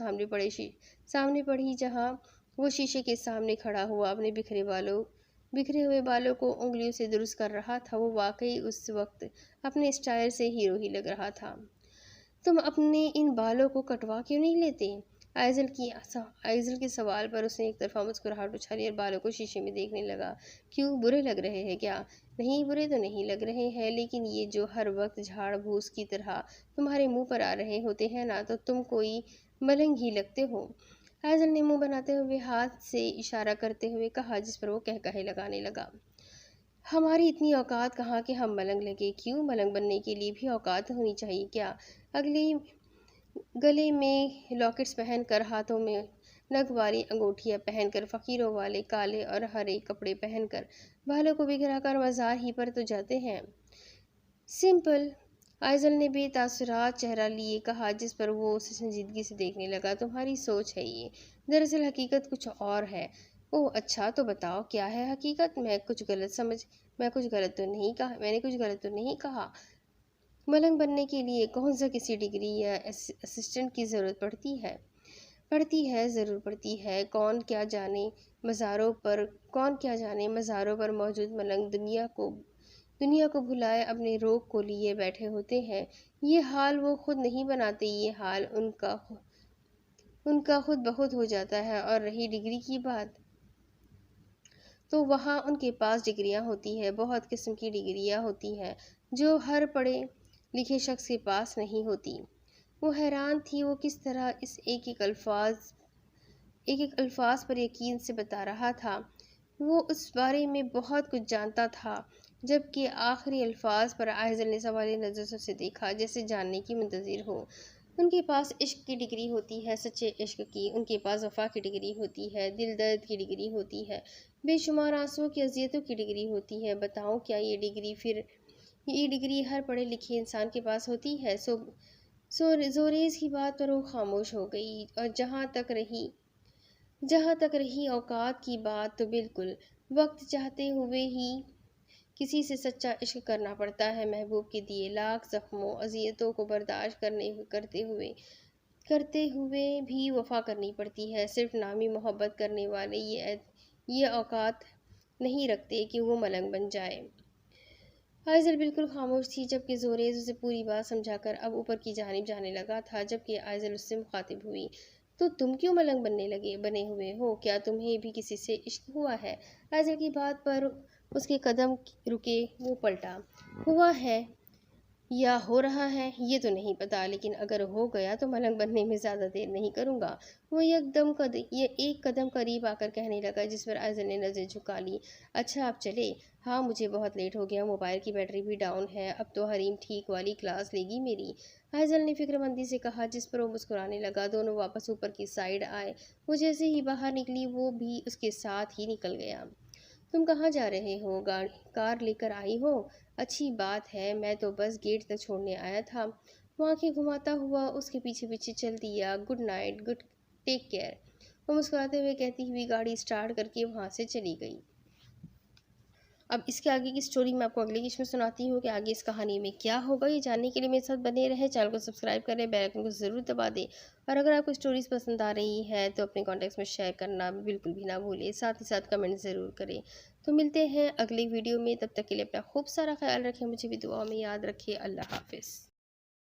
سامنے پڑی جہاں وہ شیشے کے سامنے کھڑا ہوا اپنے بکھرے ہوئے بالوں کو انگلیوں سے درست کر رہا تھا۔ وہ واقعی اس وقت اپنے سٹائل سے ہیرو ہی لگ رہا تھا۔ تم اپنے ان بالوں کو کٹوا کیوں نہیں لیتے؟ آئزل کے سوال پر اس نے ایک طرفہ مسکراہٹ اچھالی اور بالوں کو شیشے میں دیکھنے لگا۔ کیوں، برے لگ رہے ہیں کیا؟ نہیں، برے تو نہیں لگ رہے ہیں، لیکن یہ جو ہر وقت جھاڑ بھوس کی طرح تمہارے منہ پر آ رہے ہوتے ہیں نا، تو تم کوئی ملنگ ہی لگتے ہو۔ آئزل نے منہ بناتے ہوئے ہاتھ سے اشارہ کرتے ہوئے کہا، جس پر وہ قہقہے لگانے لگا۔ ہماری اتنی اوقات کہاں کہ ہم ملنگ لگے؟ کیوں، ملنگ بننے کے لیے بھی اوقات ہونی چاہیے کیا؟ گلے میں لاکٹس پہن کر، ہاتھوں میں نگ والی انگوٹھیاں پہن کر، فقیروں والے کالے اور ہرے کپڑے پہن کر، بالوں کو بکھرا کر مزار ہی پر تو جاتے ہیں۔ سمپل، آئزل نے بے تاثرات چہرہ لیے کہا، جس پر وہ اسے سنجیدگی سے دیکھنے لگا۔ تمہاری سوچ ہے یہ، دراصل حقیقت کچھ اور ہے۔ اوہ اچھا، تو بتاؤ کیا ہے حقیقت؟ میں نے کچھ غلط تو نہیں کہا؟ ملنگ بننے کے لیے کون سا کسی ڈگری یا اسسٹنٹ کی ضرورت پڑتی ہے؟ ضرور پڑتی ہے۔ کون کیا جانے مزاروں پر موجود ملنگ دنیا کو بھلائے اپنے روگ کو لیے بیٹھے ہوتے ہیں۔ یہ حال وہ خود نہیں بناتے، یہ حال ان کا خود بخود ہو جاتا ہے۔ اور رہی ڈگری کی بات، تو وہاں ان کے پاس ڈگریاں ہوتی ہیں، بہت قسم کی ڈگریاں ہوتی ہیں، جو ہر پڑھے لکھے شخص کے پاس نہیں ہوتی۔ وہ حیران تھی، وہ کس طرح اس ایک ایک الفاظ پر یقین سے بتا رہا تھا۔ وہ اس بارے میں بہت کچھ جانتا تھا، جبکہ آخری الفاظ پر آئزل نے سوالیہ نظر سے اسے دیکھا، جیسے جاننے کی منتظر ہو۔ ان کے پاس عشق کی ڈگری ہوتی ہے، سچے عشق کی۔ ان کے پاس وفا کی ڈگری ہوتی ہے، دل درد کی ڈگری ہوتی ہے، بے شمار آنسوؤں کی اذیتوں کی ڈگری ہوتی ہے۔ بتاؤ، کیا یہ ڈگری ہر پڑھے لکھے انسان کے پاس ہوتی ہے؟ زوریز کی بات پر وہ خاموش ہو گئی، اور جہاں تک رہی اوقات کی بات، تو بالکل۔ وقت چاہتے ہوئے ہی کسی سے سچا عشق کرنا پڑتا ہے۔ محبوب کے دیے لاکھ زخموں، اذیتوں کو برداشت کرتے ہوئے بھی وفا کرنی پڑتی ہے۔ صرف نامی محبت کرنے والے یہ اوقات نہیں رکھتے کہ وہ ملنگ بن جائے۔ آئزل بالکل خاموش تھی، جبکہ زوریز اسے پوری بات سمجھا کر اب اوپر کی جانب جانے لگا تھا۔ جبکہ آئزل اس سے مخاطب ہوئی، تو تم کیوں ملنگ بنے ہوئے ہو؟ کیا تمہیں بھی کسی سے عشق ہوا ہے؟ آئزل کی بات پر اس کے قدم رکے، وہ پلٹا۔ ہوا ہے یا ہو رہا ہے یہ تو نہیں پتا، لیکن اگر ہو گیا تو ملنگ بننے میں زیادہ دیر نہیں کروں گا۔ وہ ایک قدم قریب آ کر کہنے لگا، جس پر آئزل نے نظریں جھکا لیں۔ اچھا، آپ چلے؟ ہاں، مجھے بہت لیٹ ہو گیا، موبائل کی بیٹری بھی ڈاؤن ہے، اب تو حریم ٹھیک والی کلاس لے گی میری، آئزل نے فکر مندی سے کہا، جس پر وہ مسکرانے لگا۔ دونوں واپس اوپر کی سائیڈ آئے۔ وہ جیسے ہی باہر نکلی، وہ بھی اس کے ساتھ ہی نکل گیا۔ تم کہاں جا رہے ہو؟ کار لے کر آئی ہو؟ اچھی بات ہے، میں تو بس گیٹ تک چھوڑنے آیا تھا۔ وہ آنکھیں گھماتا ہوا اس کے پیچھے پیچھے چل دیا۔ گڈ نائٹ، ٹیک کیئر، وہ مسکراتے ہوئے کہتی ہوئی گاڑی سٹارٹ کر کے وہاں سے چلی گئی۔ اب اس کے آگے کی سٹوری میں آپ کو اگلی قسط میں سناتی ہوں کہ آگے اس کہانی میں کیا ہوگا۔ یہ جاننے کے لیے میرے ساتھ بنے رہیں، چینل کو سبسکرائب کریں، بیل آئیکن کو ضرور دبا دیں، اور اگر آپ کو سٹوریز پسند آ رہی ہے تو اپنے کانٹیکٹس میں شیئر کرنا بالکل بھی نہ بھولیں، ساتھ ہی ساتھ کمنٹ ضرور کریں۔ تو ملتے ہیں اگلی ویڈیو میں، تب تک کے لیے اپنا خوب سارا خیال رکھیں، مجھے بھی دعاؤں میں یاد رکھیں۔ اللہ حافظ۔